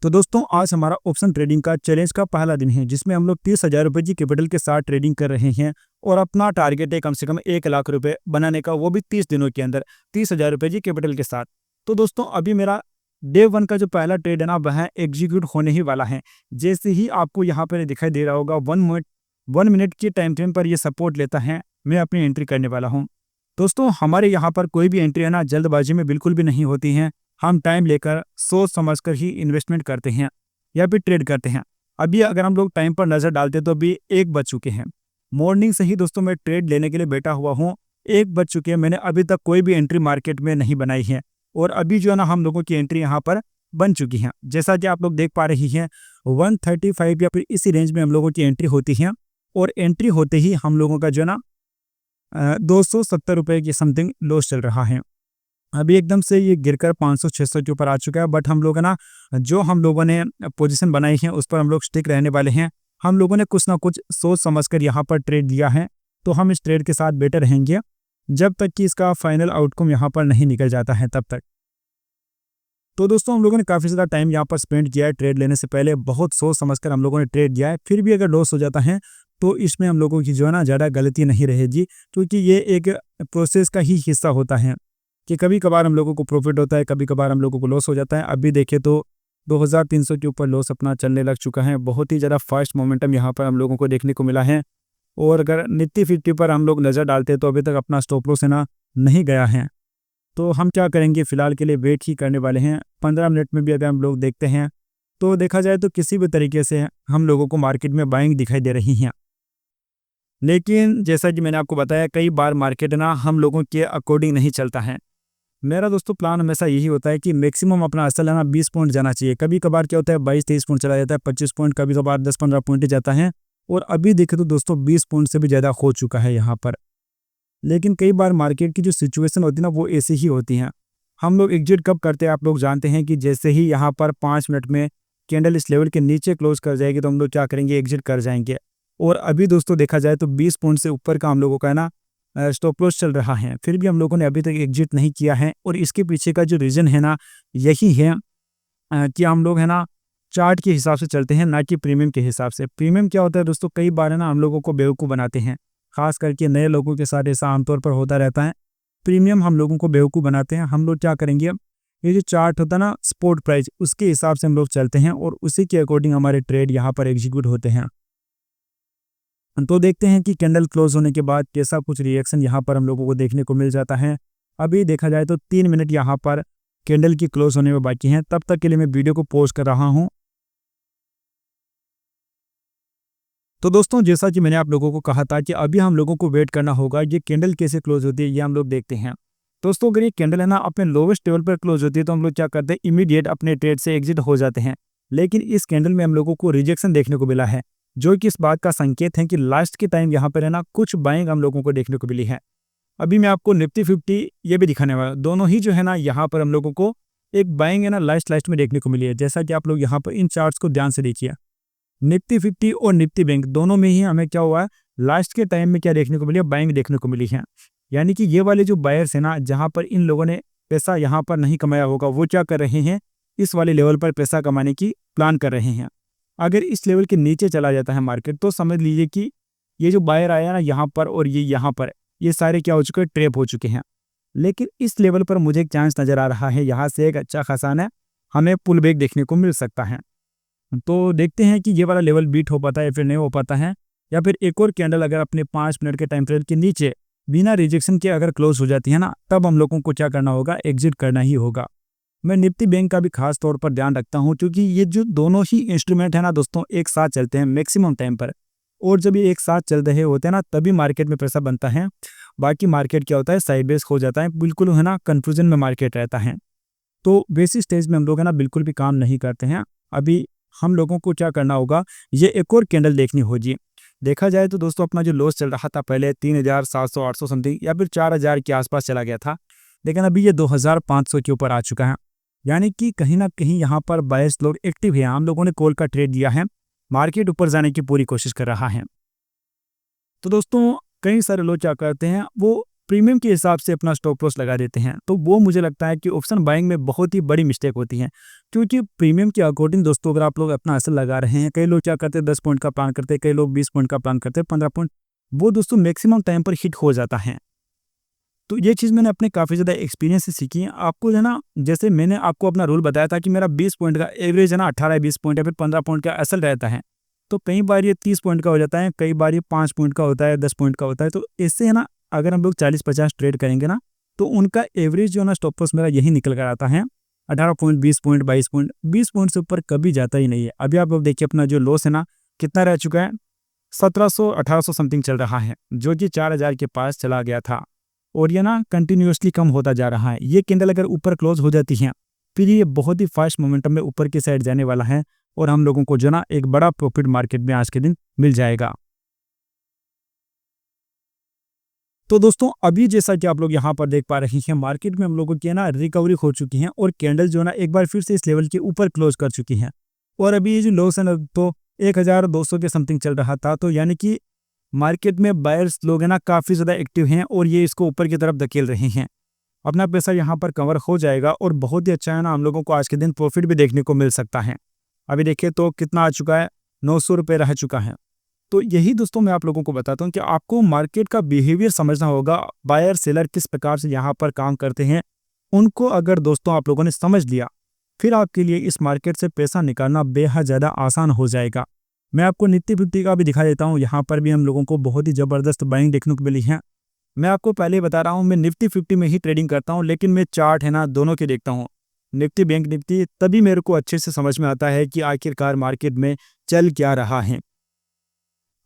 तो दोस्तों आज हमारा ऑप्शन ट्रेडिंग का चैलेंज का पहला दिन है, जिसमें हम लोग 30,000 रुपये की कैपिटल के साथ ट्रेडिंग कर रहे हैं और अपना टारगेट है कम से कम 1 लाख रुपए बनाने का, वो भी 30 दिनों के अंदर 30,000 रुपये की कैपिटल के साथ। तो दोस्तों अभी मेरा डे 1 का जो पहला ट्रेड है ना, वह एग्जीक्यूट होने ही वाला है। जैसे ही आपको यहाँ पर दिखाई दे रहा होगा 1 मिनट के टाइम फ्रेम पर ये सपोर्ट लेता है, मैं अपनी एंट्री करने वाला हूँ। दोस्तों हमारे यहाँ पर कोई भी एंट्री है ना जल्दबाजी में बिल्कुल भी नहीं होती है। हम टाइम लेकर सोच समझकर ही इन्वेस्टमेंट करते हैं या फिर ट्रेड करते हैं। अभी अगर हम लोग टाइम पर नज़र डालते तो अभी 1 बज चुके हैं। मॉर्निंग से ही दोस्तों मैं ट्रेड लेने के लिए बैठा हुआ हूँ। 1 बज चुके हैं, मैंने अभी तक कोई भी एंट्री मार्केट में नहीं बनाई है और अभी जो है ना हम लोगों की एंट्री यहाँ पर बन चुकी है। जैसा कि आप लोग देख पा रही हैं 135 या फिर इसी रेंज में हम लोगों की एंट्री होती है और एंट्री होते ही हम लोगों का जो है ना 270 रुपये की समथिंग लॉस चल रहा है। अभी एकदम से ये गिरकर 500-600 के ऊपर आ चुका है, बट हम लोग ना जो हम लोगों ने पोजीशन बनाई है उस पर हम लोग स्टिक रहने वाले हैं। हम लोगों ने कुछ ना कुछ सोच समझकर यहाँ पर ट्रेड दिया है, तो हम इस ट्रेड के साथ बेटर रहेंगे जब तक कि इसका फाइनल आउटकम यहाँ पर नहीं निकल जाता है तब तक। तो दोस्तों हम लोगों ने काफ़ी ज़्यादा टाइम यहाँ पर स्पेंड किया है ट्रेड लेने से पहले, बहुत सोच समझकर हम लोगों ने ट्रेड दिया है। फिर भी अगर लॉस हो जाता है तो इसमें हम लोगों की जो है ना ज़्यादा गलती नहीं रहेगी, क्योंकि ये एक प्रोसेस का ही हिस्सा होता है कि कभी कभार हम लोगों को प्रॉफिट होता है, कभी कभार हम लोगों को लॉस हो जाता है। अभी देखें तो 2300 के ऊपर लॉस अपना चलने लग चुका है। बहुत ही ज़्यादा फास्ट मोमेंटम यहाँ पर हम लोगों को देखने को मिला है। और अगर निफ्टी 50 पर हम लोग नज़र डालते हैं तो अभी तक अपना स्टॉप लॉस है ना नहीं गया है। तो हम क्या करेंगे, फिलहाल के लिए वेट ही करने वाले हैं। 15 मिनट में भी अगर हम लोग देखते हैं तो देखा जाए तो किसी भी तरीके से हम लोगों को मार्केट में बाइंग दिखाई दे रही हैं। लेकिन जैसा कि मैंने आपको बताया कई बार मार्केट ना हम लोगों के अकॉर्डिंग नहीं चलता है। मेरा दोस्तों प्लान हमेशा यही होता है कि मैक्सिमम अपना असल है ना 20 पॉइंट जाना चाहिए। कभी कभार क्या होता है 22-23 पॉइंट चला जाता है, 25 पॉइंट, कभी कभार 10-15 पॉइंट ही जाता है। और अभी देखें तो दोस्तों 20 पॉइंट से भी ज़्यादा हो चुका है यहाँ पर। लेकिन कई बार मार्केट की जो सिचुएशन होती है ना वो ऐसी ही होती हैं। हम लोग एग्जिट कब करते हैं आप लोग जानते हैं कि जैसे ही यहाँ पर 5 मिनट में कैंडल इस लेवल के नीचे क्लोज कर जाएगी तो हम लोग क्या करेंगे, एग्जिट कर जाएंगे। और अभी दोस्तों देखा जाए तो 20 पॉइंट से ऊपर का हम लोगों का है ना स्टॉप लॉस चल रहा है, फिर भी हम लोगों ने अभी तक एग्जिट नहीं किया है। और इसके पीछे का जो रीज़न है ना यही है कि हम लोग है ना चार्ट के हिसाब से चलते हैं, ना कि प्रीमियम के हिसाब से। प्रीमियम क्या होता है दोस्तों, कई बार है ना हम लोगों को बेवकूफ़ बनाते हैं, खास करके नए लोगों के साथ ऐसा आमतौर पर होता रहता है। प्रीमियम हम लोगों को बेवकूफ़ बनाते हैं। हम लोग क्या करेंगे, ये जो चार्ट होता है ना स्पॉट प्राइस, उसके हिसाब से हम लोग चलते हैं और उसी के अकॉर्डिंग हमारे ट्रेड यहाँ पर एग्जीक्यूट होते हैं। तो देखते हैं कि कैंडल क्लोज होने के बाद कैसा कुछ रिएक्शन यहाँ पर हम लोगों को देखने को मिल जाता है। अभी देखा जाए तो 3 मिनट यहाँ पर कैंडल की क्लोज होने में बाकी हैं। तब तक के लिए मैं वीडियो को पॉज कर रहा हूँ। तो दोस्तों जैसा कि मैंने आप लोगों को कहा था कि अभी हम लोगों को वेट करना होगा, ये कैंडल कैसे क्लोज होती है ये हम लोग देखते हैं। दोस्तों अगर ये कैंडल है ना अपने लोवेस्ट लेवल पर क्लोज होती है तो हम लोग क्या करते हैं, इमीडिएट अपने ट्रेड से एग्जिट हो जाते हैं। लेकिन इस कैंडल में हम लोगों को रिजेक्शन देखने को मिला है, जो कि इस बात का संकेत है कि लास्ट के टाइम यहाँ पर है ना कुछ बाइंग हम लोगों को देखने को मिली है। अभी मैं आपको निफ्टी 50 ये भी दिखाने वाला, दोनों ही जो है ना यहाँ पर हम लोगों को एक बाइंग है ना लास्ट में देखने को मिली है। जैसा कि आप लोग यहाँ पर इन चार्ट्स को ध्यान से देखिए, निफ्टी 50 और निफ्टी बैंक दोनों में ही हमें क्या हुआ है, लास्ट के टाइम में क्या देखने को मिली है, बाइंग देखने को मिली है। यानी कि ये वाले जो बायर्स है ना, जहाँ पर इन लोगों ने पैसा यहाँ पर नहीं कमाया होगा, वो क्या कर रहे हैं, इस वाले लेवल पर पैसा कमाने की प्लान कर रहे हैं। अगर इस लेवल के नीचे चला जाता है मार्केट तो समझ लीजिए कि ये जो बायर आया ना यहाँ पर और ये यहाँ पर, ये सारे क्या हो चुके हैं, ट्रैप हो चुके हैं। लेकिन इस लेवल पर मुझे एक चांस नज़र आ रहा है, यहाँ से एक अच्छा खासा ना हमें पुल बैक देखने को मिल सकता है। तो देखते हैं कि ये वाला लेवल बीट हो पाता है या फिर नहीं हो पाता है, या फिर एक और कैंडल अगर अपने 5 मिनट के टाइम फ्रेम के नीचे बिना रिजेक्शन के अगर क्लोज हो जाती है ना, तब हम लोगों को क्या करना होगा, एग्जिट करना ही होगा। मैं निफ्टी बैंक का भी खास तौर पर ध्यान रखता हूं, क्योंकि ये जो दोनों ही इंस्ट्रूमेंट है ना दोस्तों एक साथ चलते हैं मैक्सिमम टाइम पर, और जब ये एक साथ चल रहे होते हैं ना तभी मार्केट में पैसा बनता है। बाकी मार्केट क्या होता है, साइडवेज हो जाता है, बिल्कुल है ना कन्फ्यूजन में मार्केट रहता है। तो बेसिक स्टेज में हम लोग है ना बिल्कुल भी काम नहीं करते हैं। अभी हम लोगों को क्या करना होगा, ये एक और कैंडल देखनी होगी। देखा जाए तो दोस्तों अपना जो लॉस चल रहा था पहले 3,700-800 समथिंग या फिर 4,000 के आसपास चला गया था, लेकिन अभी ये 2,500 के ऊपर आ चुका है। यानी कि कहीं ना कहीं यहाँ पर बायर्स लोग एक्टिव है। हम लोगों ने कॉल का ट्रेड दिया है, मार्केट ऊपर जाने की पूरी कोशिश कर रहा है। तो दोस्तों कई सारे लोग क्या करते हैं, वो प्रीमियम के हिसाब से अपना स्टॉप लॉस लगा देते हैं। तो वो मुझे लगता है कि ऑप्शन बाइंग में बहुत ही बड़ी मिस्टेक होती है, क्योंकि प्रीमियम के अकॉर्डिंग दोस्तों अगर आप लोग अपना असल लगा रहे हैं, कई लोग क्या करते हैं 10 पॉइंट का प्लान करते हैं, कई लोग 20 पॉइंट का प्लान करते हैं, 15 पॉइंट, वो दोस्तों मैक्सिमम टाइम पर हिट हो जाता है। तो ये चीज़ मैंने अपने काफ़ी ज़्यादा एक्सपीरियंस से सीखी है। आपको जो है ना, जैसे मैंने आपको अपना रूल बताया था कि मेरा 20 पॉइंट का एवरेज है ना 18-20 पॉइंट या फिर 15 पॉइंट का असल रहता है। तो कई बार ये 30 पॉइंट का हो जाता है, कई बार ये 5 पॉइंट का होता है, 10 पॉइंट का होता है। तो इससे है ना, अगर हम लोग 40-50 ट्रेड करेंगे ना, तो उनका एवरेज जो है ना स्टॉप लॉस मेरा यही निकल कर आता है 18 पॉइंट, 20 पॉइंट, 22 पॉइंट। 20 पॉइंट से ऊपर कभी जाता ही नहीं है। अभी आप लोग देखिए अपना जो लॉस है ना कितना रह चुका है, 1700-1800 समथिंग चल रहा है, जो कि 4000 के पास चला गया था। और ये ना कंटिन्यूसली कम होता जा रहा है। ये कैंडल अगर ऊपर क्लोज हो जाती है, फिर ये बहुत ही फास्ट मोमेंटम में ऊपर की साइड जाने वाला है और हम लोगों को जो ना एक बड़ा प्रॉफिट मार्केट में आज के दिन मिल जाएगा। तो दोस्तों अभी जैसा कि आप लोग यहाँ पर देख पा रहे हैं, मार्केट में हम लोगों की ना रिकवरी हो चुकी है और कैंडल जो ना एक बार फिर से इस लेवल के ऊपर क्लोज कर चुकी है। और अभी ये जो लोस है ना, तो 1200 के समथिंग चल रहा था। तो यानी कि मार्केट में बायर्स लोग हैं ना काफ़ी ज़्यादा एक्टिव हैं और ये इसको ऊपर की तरफ धकेल रहे हैं। अपना पैसा यहाँ पर कवर हो जाएगा और बहुत ही अच्छा है ना, हम लोगों को आज के दिन प्रॉफिट भी देखने को मिल सकता है। अभी देखिए तो कितना आ चुका है, 900 रुपये रह चुका है। तो यही दोस्तों मैं आप लोगों को बताता हूँ कि आपको मार्केट का बिहेवियर समझना होगा, बायर सेलर किस प्रकार से यहाँ पर काम करते हैं। उनको अगर दोस्तों आप लोगों ने समझ लिया, फिर आपके लिए इस मार्केट से पैसा निकालना बेहद ज़्यादा आसान हो जाएगा। मैं आपको निफ्टी 50 का भी दिखा देता हूँ। यहाँ पर भी हम लोगों को बहुत ही ज़बरदस्त बाइंग देखने को मिली है। मैं आपको पहले ही बता रहा हूँ, मैं निफ्टी 50 में ही ट्रेडिंग करता हूँ, लेकिन मैं चार्ट है ना दोनों के देखता हूँ, निफ्टी बैंक निफ्टी, तभी मेरे को अच्छे से समझ में आता है कि आखिरकार मार्केट में चल क्या रहा है।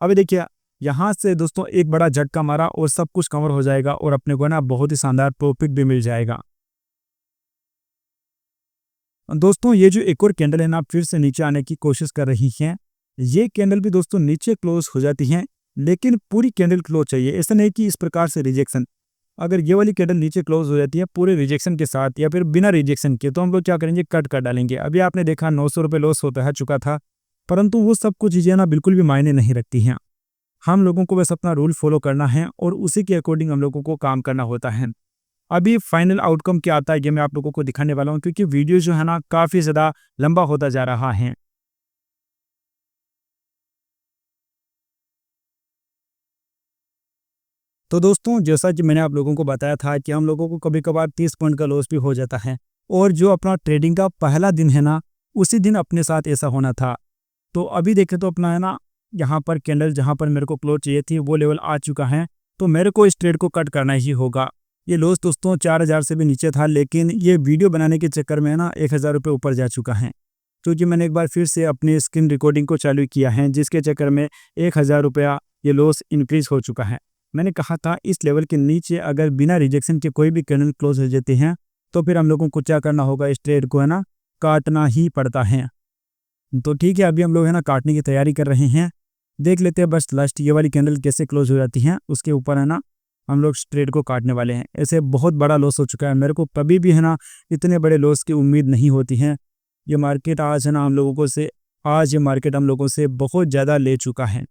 अभी देखिए यहाँ से दोस्तों एक बड़ा झटका मारा और सब कुछ कवर हो जाएगा और अपने को ना बहुत ही शानदार प्रॉफिट भी मिल जाएगा। दोस्तों ये जो एक और कैंडल है ना फिर से नीचे आने की कोशिश कर रही है। ये कैंडल भी दोस्तों नीचे क्लोज हो जाती है, लेकिन पूरी कैंडल क्लोज चाहिए, ऐसा नहीं कि इस प्रकार से रिजेक्शन। अगर ये वाली कैंडल नीचे क्लोज हो जाती है पूरे रिजेक्शन के साथ या फिर बिना रिजेक्शन के, तो हम लोग क्या करेंगे, कट कर डालेंगे। अभी आपने देखा 900 रुपये लॉस होता है चुका था, परंतु वो सब कुछ चीज़ें ना बिल्कुल भी मायने नहीं रखती हैं। हम लोगों को बस अपना रूल फॉलो करना है और उसी के अकॉर्डिंग हम लोगों को काम करना होता है। अभी फाइनल आउटकम क्या आता है ये मैं आप लोगों को दिखाने वाला हूँ, क्योंकि वीडियो जो है ना काफ़ी ज़्यादा लंबा होता जा रहा है। तो दोस्तों जैसा कि मैंने आप लोगों को बताया था कि हम लोगों को कभी कभार 30 पॉइंट का लॉस भी हो जाता है, और जो अपना ट्रेडिंग का पहला दिन है ना, उसी दिन अपने साथ ऐसा होना था। तो अभी देखें तो अपना है ना, यहाँ पर कैंडल जहाँ पर मेरे को क्लोज चाहिए थी वो लेवल आ चुका है, तो मेरे को इस ट्रेड को कट करना ही होगा। ये लॉस दोस्तों 4000 से भी नीचे था, लेकिन ये वीडियो बनाने के चक्कर में ना 1000 रुपये ऊपर जा चुका है, क्योंकि मैंने एक बार फिर से अपनी स्क्रीन रिकॉर्डिंग को चालू किया है, जिसके चक्कर में 1000 रुपया ये लॉस इंक्रीज हो चुका है। मैंने कहा था इस लेवल के नीचे अगर बिना रिजेक्शन के कोई भी कैंडल क्लोज हो जाते हैं, तो फिर हम लोगों को क्या करना होगा, इस ट्रेड को है ना काटना ही पड़ता है। तो ठीक है, अभी हम लोग है ना काटने की तैयारी कर रहे हैं। देख लेते हैं बस लास्ट ये वाली कैंडल कैसे क्लोज हो जाती है, उसके ऊपर है ना हम लोग ट्रेड को काटने वाले हैं। ऐसे बहुत बड़ा लॉस हो चुका है, मेरे को कभी भी है ना इतने बड़े लॉस की उम्मीद नहीं होती है। ये मार्केट आज है ना हम लोगों को से आज ये मार्केट हम लोगों से बहुत ज़्यादा ले चुका है।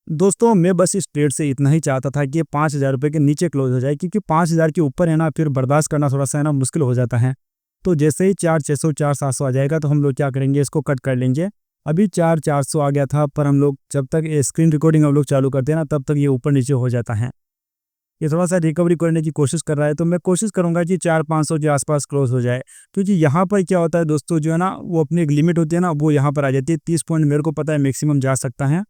दोस्तों मैं बस इस ट्रेड से इतना ही चाहता था कि 5000 रुपये के नीचे क्लोज हो जाए, क्योंकि 5000 के ऊपर है ना फिर बर्दाश्त करना थोड़ा सा है ना मुश्किल हो जाता है। तो जैसे ही 4600 4700 आ जाएगा तो हम लोग क्या करेंगे, इसको कट कर लेंगे। अभी 4400 आ गया था, पर हम लोग जब तक स्क्रीन रिकॉर्डिंग हम लोग चालू करते हैं ना, तब तक ये ऊपर नीचे हो जाता है। ये थोड़ा सा रिकवरी करने की कोशिश कर रहा है, तो मैं कोशिश करूंगा कि 4500 के आसपास क्लोज हो जाए, क्योंकि यहाँ पर क्या होता है दोस्तों, जो है ना वो अपनी एक लिमिट होती है ना, वो यहाँ पर आ जाती है। 30 पॉइंट मेरे को पता है मैक्सिमम जा सकता है।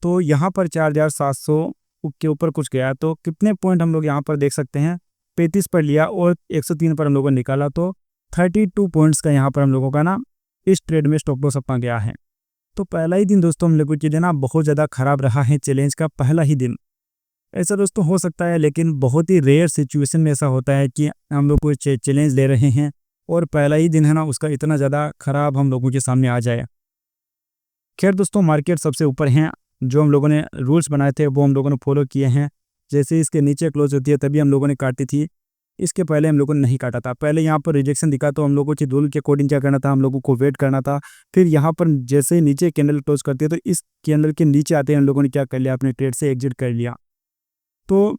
तो यहाँ पर 4700 के ऊपर कुछ गया, तो कितने पॉइंट हम लोग यहाँ पर देख सकते हैं, 35 पर लिया और 103 पर हम लोगों ने निकाला, तो 32 पॉइंट्स का यहाँ पर हम लोगों का ना इस ट्रेड में स्टॉप लॉस अपना गया है। तो पहला ही दिन दोस्तों हम लोगों की जो ना बहुत ज़्यादा खराब रहा है, चैलेंज का पहला ही दिन। ऐसा दोस्तों हो सकता है, लेकिन बहुत ही रेयर सिचुएशन में ऐसा होता है कि हम लोग कोई चैलेंज ले रहे हैं और पहला ही दिन है ना उसका इतना ज़्यादा खराब हम लोगों के सामने आ जाए। खैर दोस्तों मार्केट सबसे ऊपर हैं, जो हम लोगों ने रूल्स बनाए थे वो हम लोगों ने फॉलो किए हैं। जैसे इसके नीचे क्लोज होती है तभी हम लोगों ने काटी थी, इसके पहले हम लोगों ने नहीं काटा था। पहले यहाँ पर रिजेक्शन दिखा तो हम लोगों के रूल के अकॉर्डिंग क्या करना था, हम लोगों को वेट करना था। फिर यहाँ पर जैसे ही नीचे कैंडल क्लोज करती है तो इस कैंडल के नीचे आते हैं हम लोगों ने क्या कर लिया, अपने ट्रेड से एग्जिट कर लिया। तो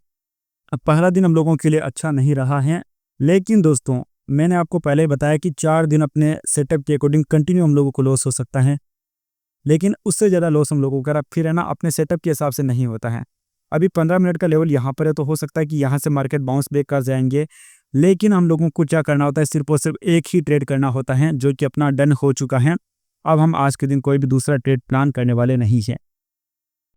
पहला दिन हम लोगों के लिए अच्छा नहीं रहा है। लेकिन दोस्तों, मैंने आपको पहले ही बताया कि 4 दिन अपने सेटअप के अकॉर्डिंग कंटिन्यू हम लोगों को लॉस हो सकता है, लेकिन उससे ज़्यादा लॉस हम लोगों का फिर है ना अपने सेटअप के हिसाब से नहीं होता है। अभी 15 मिनट का लेवल यहाँ पर है, तो हो सकता है कि यहाँ से मार्केट बाउंस बैक कर जाएंगे, लेकिन हम लोगों को क्या करना होता है, सिर्फ और सिर्फ एक ही ट्रेड करना होता है जो कि अपना डन हो चुका है। अब हम आज के दिन कोई भी दूसरा ट्रेड प्लान करने वाले नहीं हैं।